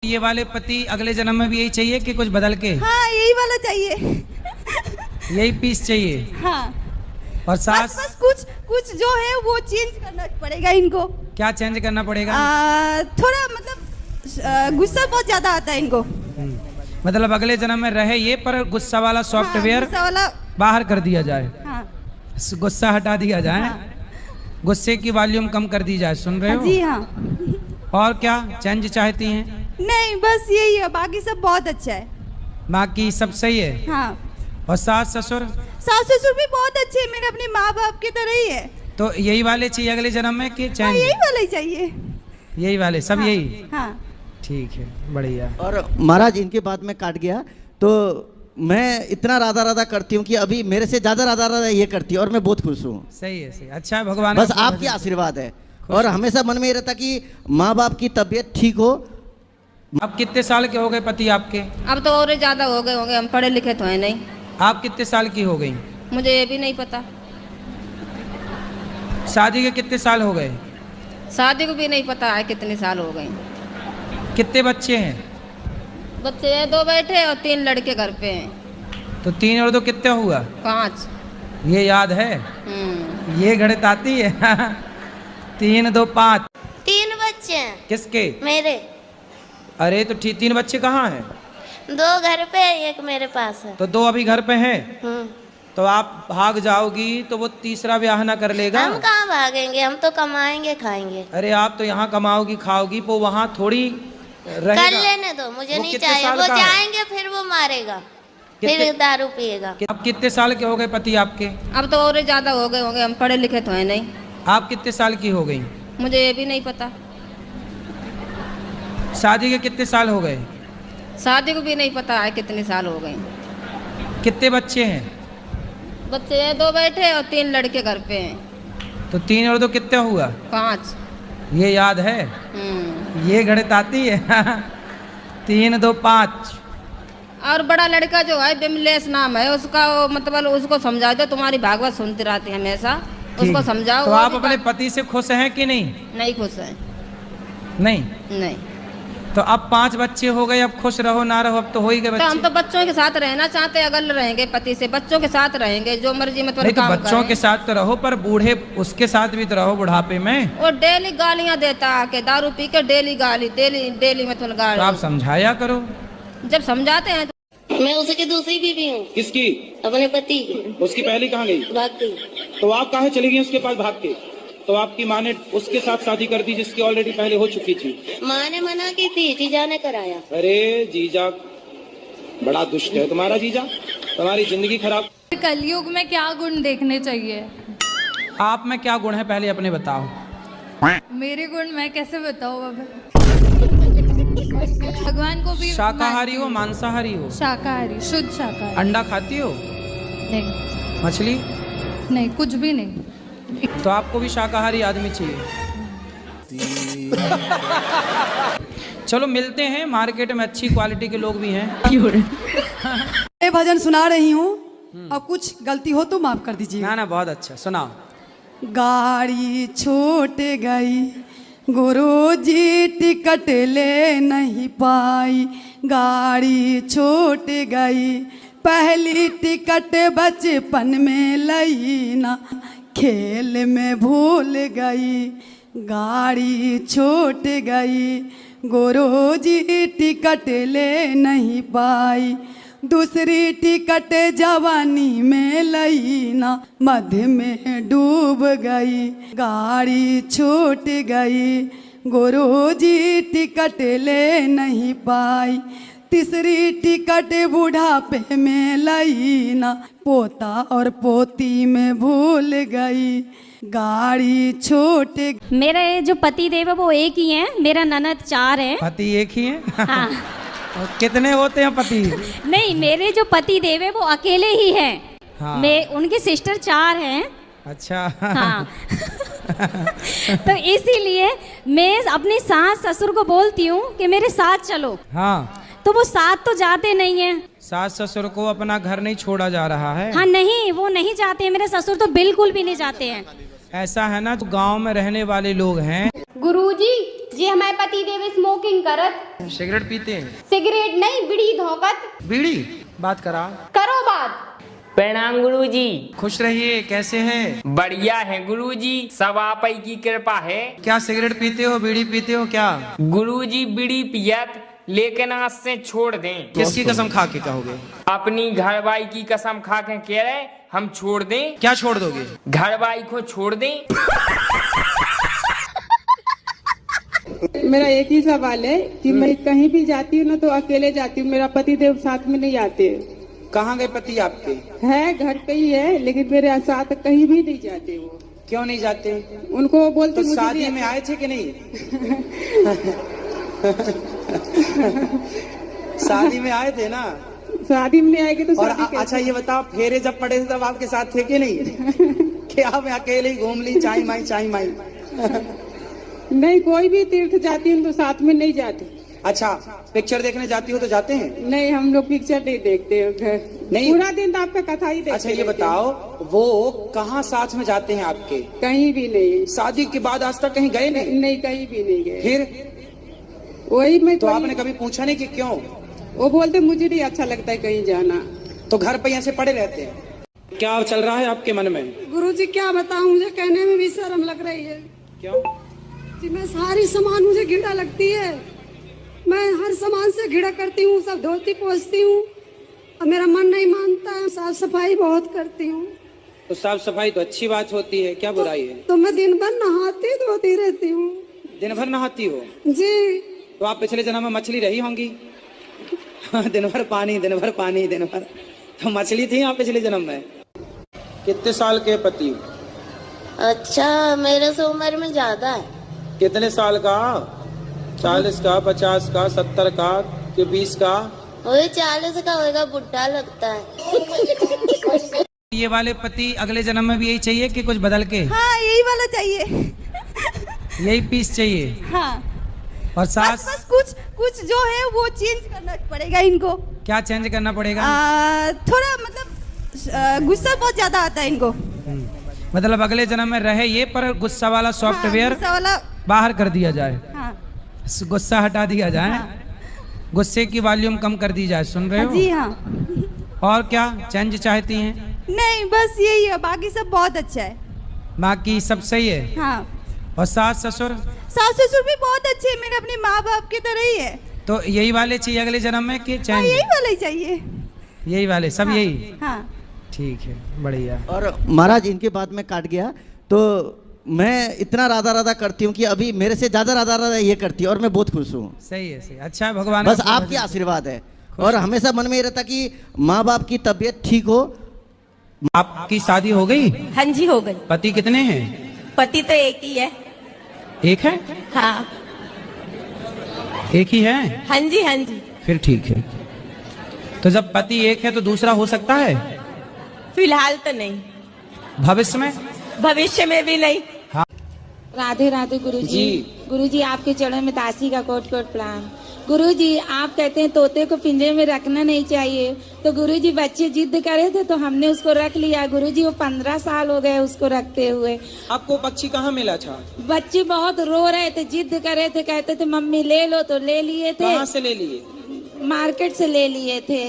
ये वाले पति अगले जन्म में भी यही चाहिए कि कुछ बदल के? हाँ, यही वाला चाहिए। यही पीस चाहिए। हाँ। और सास बस कुछ जो है वो चेंज करना पड़ेगा इनको। क्या चेंज करना पड़ेगा? थोड़ा मतलब गुस्सा बहुत ज्यादा आता है इनको। मतलब अगले जन्म में रहे ये, पर गुस्सा वाला सॉफ्टवेयर बाहर कर दिया जाए। हाँ। गुस्सा हटा दिया जाए। हाँ। गुस्से की वॉल्यूम कम कर दी जाए। सुन रहे हो? जी हाँ। और क्या चेंज चाहती हैं? नहीं, बस यही है, बाकी सब बहुत अच्छा है। बाकी सब सही है। हाँ। और सास ससुर? सास ससुर भी बहुत अच्छे हैं, मेरे अपने माँ बाप की तरह ही है। तो यही वाले चाहिए अगले जन्म में कि चेंज? हाँ, यही वाले ही चाहिए। यही वाले सब? हाँ, यही? हाँ। ठीक है, बढ़िया। और महाराज इनके बाद में काट गया तो मैं इतना राधा राधा करती हूँ कि अभी मेरे से ज्यादा राधा राधा ये करती है और मैं बहुत खुश हूँ। सही है, सही। अच्छा है, भगवान बस आपकी आशीर्वाद है और हमेशा मन में ये रहता कि माँ बाप की तबीयत ठीक हो। अब कितने साल के हो गए पति आपके? अब तो और ज्यादा हो गए होंगे, हम पढ़े लिखे तो है नहीं। आप कितने साल की हो गई? मुझे ये भी नहीं पता। शादी के कितने साल हो गए? शादी को भी नहीं पता है कितने साल हो गए। कितने बच्चे हैं? बच्चे हैं 2 बैठे और 3 लड़के घर पे हैं। तो 3 और 2 कितने हुआ? 5। ये याद है? ये गणित आती है? 3 2 5। 3 बच्चे हैं। किसके? मेरे। अरे तो 3 बच्चे कहाँ हैं? 2 घर पे है, 1 मेरे पास है। तो 2 अभी घर पे हैं। तो आप भाग जाओगी तो वो तीसरा ब्याह ना कर लेगा? हम कहाँ भागेंगे, हम तो कमाएंगे खाएंगे। अरे आप तो यहाँ कमाओगी खाओगी, वो वहाँ थोड़ी रहेगा। कर लेने दो, मुझे नहीं चाहिए। वो जाएंगे फिर वो मारेगा, फिर दारू पिएगा। अब कितने साल के हो गए पति आपके? अब तो और ज्यादा हो गए होंगे, हम पढ़े लिखे तो है नहीं। आप कितने साल की हो गई? मुझे ये भी नहीं पता। शादी के कितने साल हो गए? शादी को भी नहीं पता है कितने साल हो गए। कितने बच्चे हैं? बच्चे हैं 2 बैठे और 3 लड़के घर पे हैं। तो 3 और 2 कितने हुआ? 5। ये याद है? ये गणित आती है? 3 2 5। और बड़ा लड़का जो है बिमलेश नाम है उसका, मतलब उसको समझा दो, तुम्हारी भागवत सुनती रहती है हमेशा, उसको समझाओ। तो आप अपने पति से खुश हैं कि नहीं? नहीं खुश है। नहीं। तो अब 5 बच्चे हो गए, अब खुश रहो ना रहो, अब तो हो ही गए बच्चे। तो हम तो बच्चों के साथ रहना चाहते हैं, अगर रहेंगे पति से बच्चों के साथ रहेंगे, जो मर्जी में नहीं तो बच्चों के साथ तो रहो, पर बूढ़े उसके साथ भी तो रहो बुढ़ापे में। वो डेली गालियां देता के, दारू पी के डेली गाली, डेली मतलब गाली। तो आप समझाया करो। जब समझाते हैं मैं उसकी दूसरी बीवी हूँ। किसकी? अपने पति की। उसकी पहली कहाँ गई? भाग गई। तो आप कहाँ चली गई उसके पास भाग के? तो आपकी माँ ने उसके साथ शादी कर दी जिसकी ऑलरेडी पहले हो चुकी थी। माँ ने मना की थी, जीजा ने कराया। अरे जीजा बड़ा दुष्ट है तुम्हारा जीजा, तुम्हारी जिंदगी खराब। कलयुग में क्या गुण देखने चाहिए? आप में क्या गुण है पहले अपने बताओ। मेरे गुण मैं कैसे बताऊँ बाबा? भगवान को भी शाकाहारी हो मांसाहारी हो? शाकाहारी, शुद्ध शाकाहारी। अंडा खाती हो? नहीं। मछली? नहीं, कुछ भी नहीं। तो आपको भी शाकाहारी आदमी चाहिए। चलो मिलते हैं, मार्केट में अच्छी क्वालिटी के लोग भी हैं। मैं भजन सुना रही हूँ और कुछ गलती हो तो माफ कर दीजिए। ना बहुत अच्छा, सुनाओ। गाड़ी छूट गई, गुरुजी टिकट ले नहीं पाई। गाड़ी छूट गई, पहली टिकट बचपन में लई ना, खेल में भूल गई। गाड़ी छूट गई, गुरुजी टिकट ले नहीं पाई। दूसरी टिकट जवानी में लई ना, मध्य में डूब गई। गाड़ी छूट गई, गुरुजी टिकट ले नहीं पाई। तीसरी टिकट बुढ़ापे में लई ना, पोता और पोती में भूल गई। गाड़ी छूट। मेरे जो पति देव है वो एक ही हैं, मेरा ननद 4 हैं। पति एक ही है? हाँ। और कितने होते हैं पति? नहीं, मेरे जो पति देव है वो अकेले ही हैं। हाँ। मैं उनके सिस्टर 4 हैं। अच्छा। हाँ। तो इसीलिए मैं अपनी सास ससुर को बोलती हूँ कि मेरे साथ चलो। हाँ। तो वो साथ तो जाते नहीं हैं। सास ससुर को अपना घर नहीं छोड़ा जा रहा है? हाँ नहीं, वो नहीं जाते हैं, मेरे ससुर तो बिल्कुल भी नहीं जाते हैं। ऐसा है ना, जो गांव में रहने वाले लोग हैं। गुरुजी जे हमारे पति देव स्मोकिंग करत, सिगरेट पीते हैं? सिगरेट नहीं बीड़ी धोकत। बीड़ी? बात करा करो बात। प्रणाम गुरुजी। खुश रहिए, कैसे हैं? बढ़िया है गुरुजी, सब आप ही की कृपा है। क्या सिगरेट पीते हो, बीड़ी पीते हो क्या? गुरुजी बीड़ी पियत, लेकिन आज से छोड़ दें। किसकी कसम खा के कहोगे? अपनी घरवाई की कसम खा के कह रहे हम छोड़ दें। क्या छोड़ दोगे? घरवाई को छोड़ दें। मेरा एक ही सवाल है कि मैं कहीं भी जाती हूँ ना तो अकेले जाती हूँ, मेरा पति देव साथ में नहीं आते। कहाँ गए पति आपके? है घर पे ही है, लेकिन मेरे साथ कहीं भी नहीं जाते वो। क्यों नहीं जाते? उनको बोलते तो शादी में आए थे कि नहीं? शादी में आए थे ना? शादी में नहीं आएगी तो और शादी अच्छा ये बताओ, फेरे जब पड़े थे तब आपके साथ थे कि नहीं? क्या मैं अकेले ही घूम ली चाई माई? नहीं, कोई भी तीर्थ जाती हूँ तो साथ में नहीं जाती। अच्छा, पिक्चर देखने जाती हो तो जाते हैं? नहीं, हम लोग पिक्चर नहीं देखते नहीं, पूरा दिन तो आपका कथा ही देखते। अच्छा ये बताओ, वो कहाँ साथ में जाते हैं आपके? कहीं भी नहीं। शादी के बाद आज तक कहीं गए नहीं? नहीं, कहीं भी नहीं गए। फिर वही मैं तो आपने कभी पूछा नहीं कि क्यों? वो बोलते मुझे नहीं अच्छा लगता है कहीं जाना, तो घर पे ऐसे पड़े रहते हैं। क्या चल रहा है आपके मन में? गुरुजी क्या बताऊं, मुझे कहने में भी शर्म लग रही है। क्यों? जी मैं सारी सामान मुझे घृणा लगती है, मैं हर सामान से घृणा करती हूँ, सब धोती पोंछती हूँ और मेरा मन नहीं मानता है। साफ सफाई बहुत करती हूँ। तो साफ सफाई तो अच्छी बात होती है, क्या बुराई है? तो मैं दिन भर नहाती धोती रहती हूँ। दिन भर नहाती हो? जी। तो आप पिछले जन्म में मछली रही होंगी। दिन भर पानी। तो मछली थी आप पिछले जन्म में। कितने साल के पति? अच्छा, मेरे से उम्र में ज्यादा है। कितने साल का? 40 का, 50 का, 70 का कि 20 का? वही 40 का होगा, बुढ़ा लगता है। ये वाले पति अगले जन्म में भी यही चाहिए कि कुछ बदल के? हाँ, यही वाला चाहिए। यही पीस चाहिए? हाँ। और सास? बस कुछ जो है वो चेंज करना पड़ेगा इनको। क्या चेंज करना पड़ेगा? थोड़ा मतलब गुस्सा बहुत ज्यादा आता है इनको। मतलब अगले जन्म में रहे ये, पर गुस्सा वाला सॉफ्टवेयर बाहर कर दिया जाए। हाँ। गुस्सा हटा दिया जाए। हाँ। गुस्से की वॉल्यूम कम कर दी जाए। सुन रहे हो? जी हाँ। और क्या चेंज चाहती हैं? नहीं, बस यही है, बाकी सब बहुत अच्छा है। बाकी सब सही है? हाँ। और सास ससुर? सास ससुर भी बहुत अच्छे हैं, मेरे अपने माँ बाप की तरह ही है। तो यही वाले चाहिए अगले जन्म में कि चेंज? यही वाले ही चाहिए। यही वाले सब? हाँ। यही? हाँ। ठीक है, बढ़िया। और महाराज इनके बाद में काट गया तो मैं इतना राधा करती हूँ कि अभी मेरे से ज्यादा राधा ये करती है और मैं बहुत खुश हूँ। सही है, सही। अच्छा, भगवान बस आपकी आशीर्वाद है और हमेशा मन में ये रहता कि माँ बाप की तबीयत ठीक हो। आपकी शादी हो गई? हाँ जी, हो गई। पति कितने हैं? पति तो एक ही है। एक है? हाँ। एक ही है? हाँ जी, हाँ जी। फिर ठीक है। तो जब पति एक है तो दूसरा हो सकता है? फिलहाल तो नहीं। भविष्य में? भविष्य में भी नहीं। हाँ। राधे राधे गुरुजी। गुरुजी आपके चरणों में दासी का कोट कोट प्रणाम। गुरुजी आप कहते हैं तोते को पिंजरे में रखना नहीं चाहिए, तो गुरुजी बच्चे जिद करे थे तो हमने उसको रख लिया। गुरुजी वो 15 साल हो गए उसको रखते हुए। आपको पक्षी कहाँ मिला था? बच्चे बहुत रो रहे थे, जिद करे थे, कहते थे मम्मी ले लो, तो ले लिए थे। कहाँ से ले लिए? मार्केट से ले लिए थे।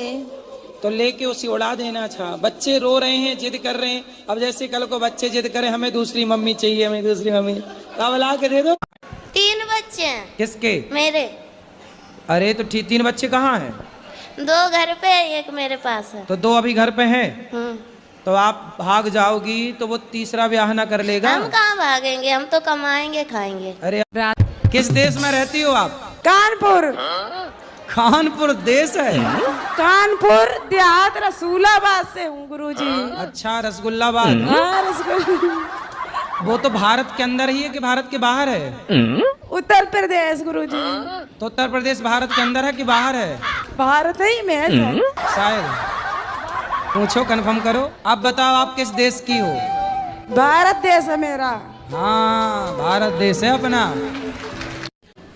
तो लेके उसे उड़ा देना था। बच्चे रो रहे हैं, जिद कर रहे हैं। अब जैसे कल को बच्चे जिद करें हमें दूसरी मम्मी चाहिए, हमें दूसरी मम्मी, अब ला के दे दो। 3 बच्चे हैं। किसके? मेरे। अरे तो 3 बच्चे कहाँ हैं? 2 घर पे है, 1 मेरे पास है। तो 2 अभी घर पे हैं। तो आप भाग जाओगी तो वो तीसरा ब्याह ना कर लेगा? हम कहाँ भागेंगे, हम तो कमाएंगे खाएंगे। अरे किस देश में रहती हो आप? कानपुर। कानपुर देश है? कानपुर देहात रसूलाबाद से हूँ गुरुजी। अच्छा, रसगुल्लाबाद। हाँ, रसगुल्ला। वो तो भारत के अंदर ही है कि भारत के बाहर है? उत्तर प्रदेश गुरुजी। तो उत्तर प्रदेश भारत के अंदर है कि बाहर है? भारत ही में है शायद। पूछो, कंफर्म करो। अब बताओ आप किस देश की हो? भारत देश है मेरा। हाँ, भारत देश है अपना।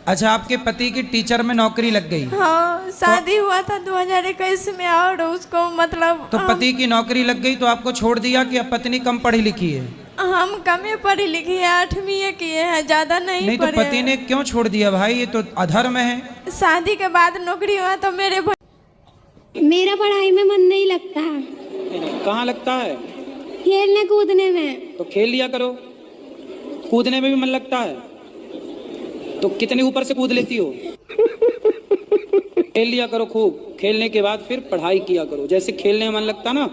अच्छा, आपके पति की टीचर में नौकरी लग गई? हाँ, शादी हुआ था 2021 में और उसको मतलब तो पति की नौकरी लग गई तो आपको छोड़ दिया कि अब पत्नी कम पढ़ी लिखी है? हम कम ही पढ़े लिखे हैं, 8वीं ये किए हैं, ज्यादा नहीं तो पढ़े पति ने क्यों छोड़ दिया भाई? ये तो अधर्म है। शादी के बाद नौकरी हुआ तो मेरा पढ़ाई में मन नहीं लगता। कहाँ लगता है? खेलने कूदने में। तो खेल लिया करो, कूदने में भी मन लगता है। तो कितने ऊपर से कूद लेती हो? खेल लिया करो खूब, खेलने के बाद फिर पढ़ाई किया करो। जैसे खेलने में मन लगता ना,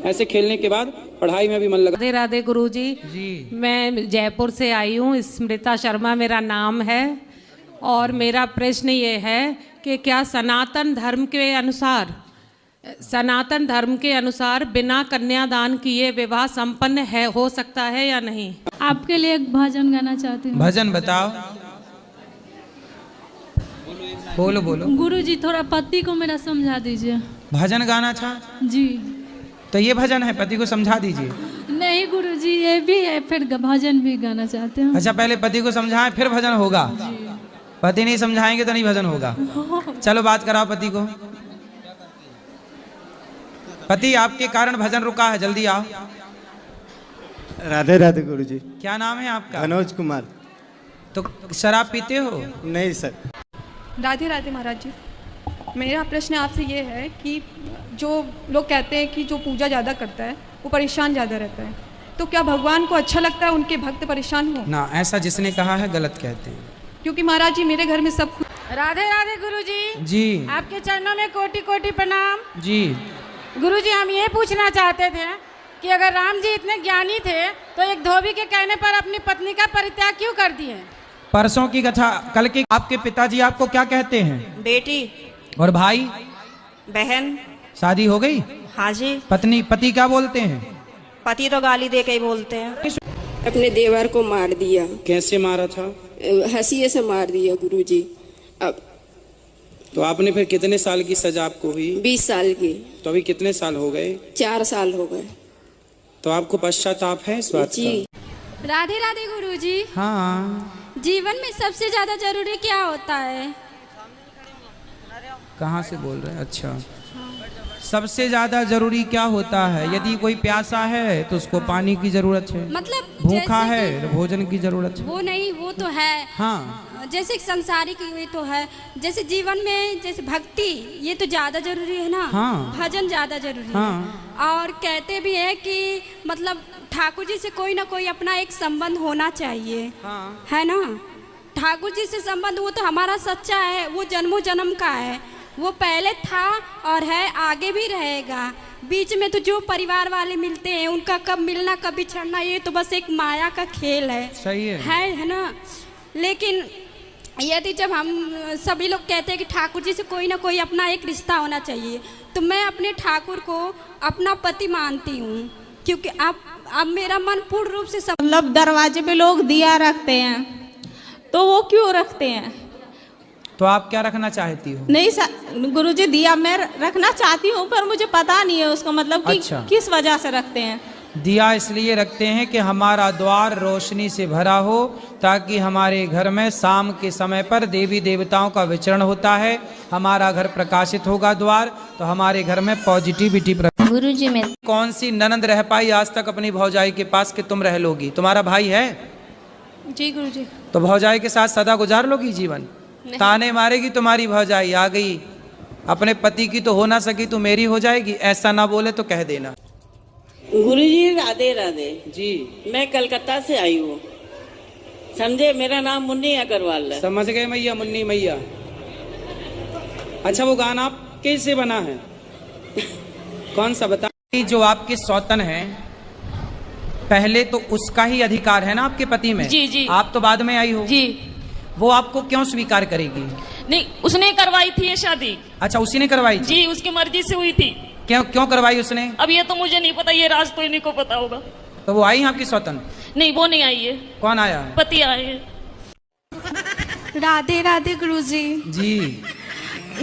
ऐसे खेलने के बाद पढ़ाई में भी मन लगा। राधे राधे गुरुजी जी। मैं जयपुर से आई हूँ, स्मृता शर्मा मेरा नाम है। और मेरा प्रश्न ये है कि क्या सनातन धर्म के अनुसार बिना कन्यादान किए विवाह संपन्न हो सकता है या नहीं? आपके लिए एक भजन गाना चाहती हूँ। भजन बताओ। बोलो बोलो। गुरुजी थोड़ा पति को मेरा समझा दीजिए। भजन गाना था जी। तो ये भजन है, पति को समझा दीजिए। नहीं गुरुजी, ये भी है, फिर भजन भी गाना चाहते हैं। अच्छा, पहले पति को समझाएं फिर भजन होगा। पति नहीं समझाएंगे तो नहीं भजन होगा। चलो बात कराओ पति को। पति, आपके कारण भजन रुका है, जल्दी आओ। राधे राधे गुरुजी। क्या नाम है आपका? मनोज कुमार। तो शराब पीते हो? नहीं सर। राधे राधे महाराज जी। मेरा प्रश्न आपसे ये है कि जो लोग कहते हैं कि जो पूजा ज़्यादा करता है वो परेशान ज़्यादा रहता है, तो क्या भगवान को अच्छा लगता है उनके भक्त परेशान हो? ना, ऐसा जिसने कहा है गलत कहते हैं। क्योंकि महाराज जी मेरे घर में सब राधे राधे गुरुजी जी। आपके चरणों में कोटि कोटि प्रणाम जी। गुरुजी, हम ये पूछना चाहते थे कि अगर राम जी इतने ज्ञानी थे तो एक धोबी के कहने पर अपनी पत्नी का परित्याग क्यों कर दिए? परसों की कथा, कल के आपके पिताजी आपको क्या कहते हैं? बेटी। और भाई? बहन। शादी हो गई? हाँ जी। पति क्या बोलते हैं? पति तो गाली दे के ही बोलते हैं। अपने देवर को मार दिया। कैसे मारा था? हंसिए से मार दिया गुरुजी। अब तो आपने फिर कितने साल की सजा आपको हुई? 20 साल की। तो अभी कितने साल हो गए? 4 साल हो गए। तो आपको पश्चाताप है इस बात जी। का? राधे राधे गुरुजी। हाँ। जीवन में सबसे ज्यादा जरूरी क्या होता है? कहाँ से बोल रहे हैं? अच्छा, सबसे ज्यादा जरूरी क्या होता है? यदि कोई प्यासा है तो उसको पानी की जरूरत है, मतलब भूखा है तो भोजन की जरूरत है। वो नहीं, वो तो है। हाँ। जैसे संसारिक ये तो है, जैसे जीवन में जैसे भक्ति ये तो ज्यादा जरूरी है ना। हाँ। भजन ज्यादा जरूरी हाँ। है। और कहते भी है कि मतलब ठाकुर जी से कोई ना कोई अपना एक संबंध होना चाहिए। हाँ। है ना? ठाकुर जी से संबंध वो तो हमारा सच्चा है, वो जन्मों जन्म का है, वो पहले था और है, आगे भी रहेगा। बीच में तो जो परिवार वाले मिलते हैं उनका कब मिलना कब बिछड़ना, ये तो बस एक माया का खेल है। सही है ना? लेकिन यदि जब हम सभी लोग कहते हैं कि ठाकुर जी से कोई ना कोई अपना एक रिश्ता होना चाहिए, तो मैं अपने ठाकुर को अपना पति मानती हूँ, क्योंकि अब मेरा मन पूर्ण रूप से मतलब दरवाजे पे लोग दिया रखते हैं, तो वो क्यों रखते हैं? तो आप क्या रखना चाहती हो? नहीं गुरुजी, दिया मैं रखना चाहती हूँ, पर मुझे पता नहीं है उसका मतलब कि अच्छा। किस वजह से रखते हैं। दिया इसलिए रखते हैं कि हमारा द्वार रोशनी से भरा हो, ताकि हमारे घर में शाम के समय पर देवी देवताओं का विचरण होता है। हमारा घर प्रकाशित होगा द्वार, तो हमारे घर में पॉजिटिविटी। गुरुजी में कौन सी ननंद रह पाई आज तक अपनी भौजाई के पास कि तुम रह लोगी? तुम्हारा भाई है? जी गुरुजी। तो भौजाई के साथ सदा गुजार लोगी जीवन? ताने मारेगी तुम्हारी भौजाई, आ गई अपने पति की तो हो ना सकी तो मेरी हो जाएगी, ऐसा ना बोले तो कह देना। गुरुजी राधे राधे जी। मैं कलकत्ता से आई हूँ, समझे? मेरा नाम मुन्नी अग्रवाल है। समझ गए मैया, मुन्नी मैया। अच्छा, वो गाना आप कैसे बना है? कौन सा बता? जो आपके सौतन है, पहले तो उसका ही अधिकार है ना आपके पति में। जी जी। आप तो बाद में आई हो जी। वो आपको क्यों स्वीकार करेगी? नहीं, उसने करवाई थी ये शादी। अच्छा, उसी ने करवाई? जी, उसकी मर्जी से हुई थी। क्यों करवाई उसने? अब ये तो मुझे नहीं पता, ये राज तो इन्हीं को पता होगा। तो वो आई आपकी सौतन? नहीं, वो नहीं आई है। कौन आया है? पति आए हैं। राधे राधे गुरुजी। जी।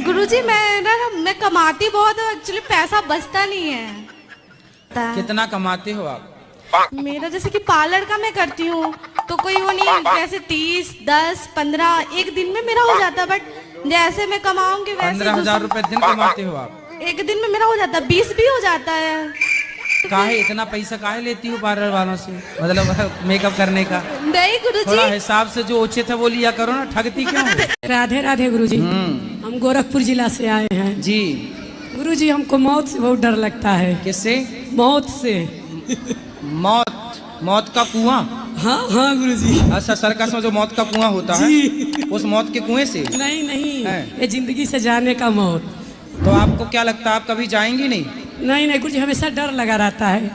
गुरुजी मैं कमाती बहुत हूँ, एक्चुअली पैसा बचता नहीं है। कितना कमाते हो आप? मेरा जैसे कि पार्लर का मैं करती हूँ, तो कोई वो नहीं, जैसे 30, 10, 15 एक दिन में मेरा हो जाता है, बट जैसे मैं कमाऊंगी वैसे 15,000 रुपए दिन कमाते हो आप? एक दिन में मेरा हो जाता है, 20 भी हो जाता है। काहे इतना पैसा काहे लेती हो पार्लर वालों से, मतलब मेकअप करने का? नहीं गुरुजी, थोड़ा हिसाब से जो उचित है वो लिया करो ना, ठगती क्यों हो? राधे राधे गुरुजी। हम गोरखपुर जिला से आए हैं जी। गुरुजी, हमको मौत से बहुत डर लगता है। किससे? मौत से। मौत? मौत का कुआं? हाँ हाँ गुरुजी। अच्छा, सर्कस में जो मौत का कुआं होता है, उस मौत के कुएं से? नहीं नहीं, ये जिंदगी से जाने का मौत। तो आपको क्या लगता है आप कभी जाएंगी नहीं? नहीं नहीं गुरुजी, हमेशा डर लगा रहता है।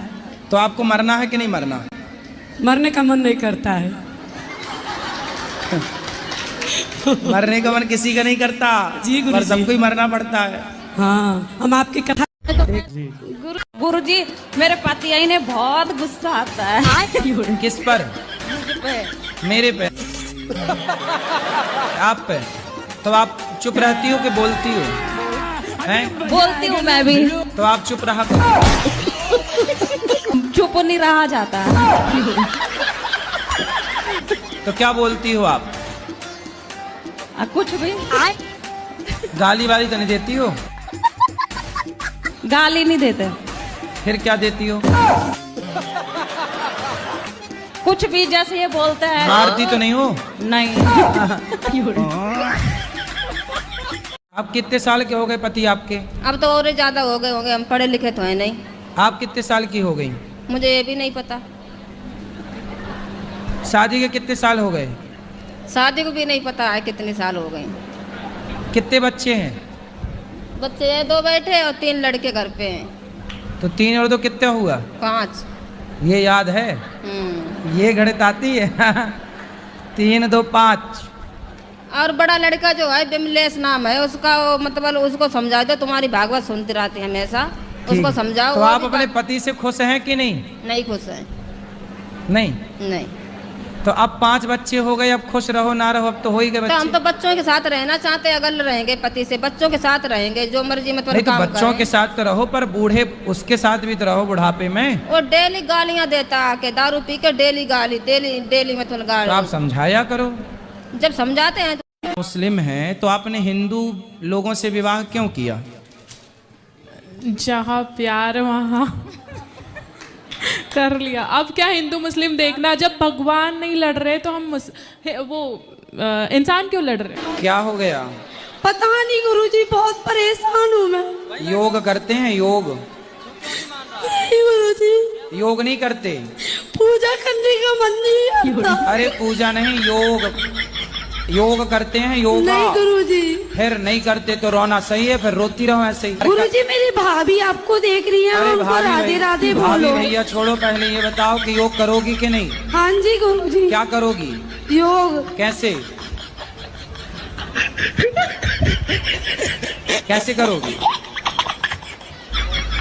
तो आपको मरना है कि नहीं मरना? मरने का मन नहीं करता है। मरने का मन किसी का नहीं करता जी पर सबको ही मरना पड़ता है। हाँ, हम आपकी कथा। गुरुजी, मेरे पति ने बहुत गुस्सा आता है। किस पर? मेरे पे? आप पे? तो आप चुप रहती हो कि बोलती हो? हैं? बोलती हूँ मैं भी। तो आप चुप रहा करो। चुप नहीं रहा जाता। तो क्या बोलती हो आप? कुछ भी। गाली वाली तो नहीं देती हो? गाली नहीं देते। फिर क्या देती हो? कुछ भी, जैसे ये बोलते हैं। मारती तो नहीं हो? नहीं। आप कितने साल के हो गए पति आपके? अब तो और ज्यादा हो गए होंगे, हम पढ़े लिखे तो है नहीं। आप कितने साल की हो गई? मुझे ये भी नहीं पता। शादी के कितने साल हो गए? शादी को भी नहीं पता है कितने साल हो गए। कितने बच्चे हैं? बच्चे 2 बैठे और 3 लड़के घर पे हैं। तो 3 और 2 कितने हुआ? 5। ये याद है? ये गणित आती है? 3 2 5। और बड़ा लड़का जो है बिमलेश नाम है उसका, मतलब उसको समझा दो, तुम्हारी भागवत सुनती रहती है हमेशा, उसको समझाओ। तो आप अपने पति से खुश हैं कि नहीं? नहीं खुश है। नहीं नहीं। तो अब 5 बच्चे हो गए, अब खुश रहो ना रहो, अब तो हो ही गए बच्चे। तो हम तो बच्चों के साथ रहना चाहते हैं, अगर रहेंगे पति से, बच्चों के साथ रहेंगे, जो मर्जी में नहीं, तो बच्चों के साथ तो रहो, पर बूढ़े उसके साथ भी तो रहो बुढ़ापे में। वो डेली गालियां देता के, दारू पी के डेली गाली, डेली मतलब गाली। तो आप समझाया करो। जब समझाते हैं तो। मुस्लिम हैं तो आपने हिंदू लोगों से विवाह क्यों किया? जहाँ प्यार वहाँ कर लिया। अब क्या हिंदू मुस्लिम देखना, जब भगवान नहीं लड़ रहे तो हम इंसान क्यों लड़ रहे? क्या हो गया? पता नहीं गुरुजी, बहुत परेशान हूँ मैं। योग करते हैं? योग? नहीं गुरुजी, योग नहीं करते? पूजा करने का मन नहीं आता। अरे पूजा नहीं, योग करते हैं? योग नहीं गुरुजी। फिर नहीं करते तो रोना सही है, फिर रोती रहो ऐसे ही। गुरुजी, मेरी भाभी आपको देख रही है, उनको राधे राधे बोलो। भाभी भैया छोड़ो, पहले ये बताओ कि योग करोगी कि नहीं? हाँ जी गुरुजी। क्या करोगी? योग। कैसे? कैसे करोगी?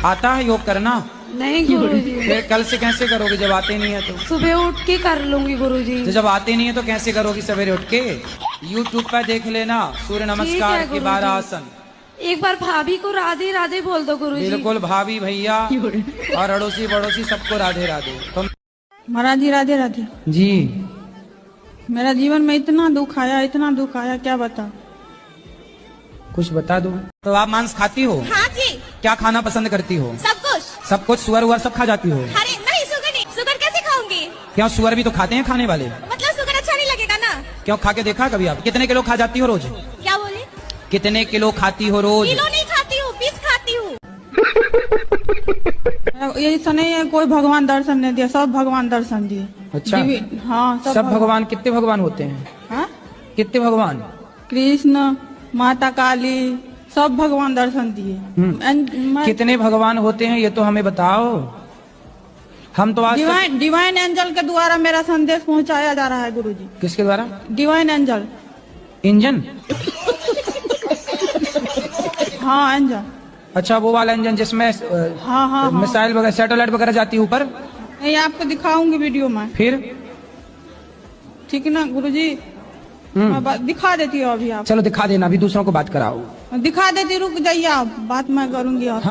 आता है योग करना? नहीं गुरुजी। फिर कल से कैसे करोगी जब आते नहीं है तो? सुबह उठ के कर लूंगी गुरुजी। तो जब आते नहीं है तो कैसे करोगी सवेरे उठ के? YouTube पर देख लेना, सूर्य नमस्कार के 12 आसन। एक बार भाभी को राधे राधे बोल दो गुरुजी। बिल्कुल, भाभी भैया और अड़ोसी पड़ोसी सबको राधे राधे। तो महाराज जी राधे राधे जी। मेरा जीवन में इतना दुख आया, क्या बता। कुछ बता दो। तो आप मांस खाती हो? हाँ जी। क्या खाना पसंद करती हो? सब कुछ सुअर उअर सब खा जाती हो? अरे नहीं, सुगर नहीं। सुगर कैसे खाऊंगी? क्या सुअर भी तो खाते हैं खाने वाले? मतलब सुगर अच्छा नहीं लगेगा ना? क्यों, खा के देखा कभी आप? कितने किलो खा जाती हो रोज? क्या बोले? कितने किलो खाती हो रोज? किलो नहीं खाती हूँ, पीस खाती हूँ। ये ऐसा नहीं है कोई भगवान दर्शन नहीं दिया, सब भगवान दर्शन दिए। अच्छा। हाँ, सब भगवान। कितने भगवान होते हैं? हाँ? कितने भगवान? कृष्ण, माता काली, सब भगवान दर्शन दिए। कितने भगवान होते हैं ये तो हमें बताओ। हम तो आज डिवाइन एंजल के द्वारा मेरा संदेश पहुंचाया जा रहा है गुरुजी। किसके द्वारा? Divine angel. इंजन? हाँ एंजल। अच्छा, वो वाला इंजन जिसमें हाँ मिसाइल वगैरह, सैटेलाइट वगैरह जाती है ऊपर? नहीं, आपको दिखाऊंगी वीडियो में। फिर ठीक है ना गुरुजी? मैं दिखा देती हूँ अभी। आप चलो दिखा देना, अभी दूसरों को बात कराओ। दिखा देती, रुक जाइए आप, बात मैं करूंगी। और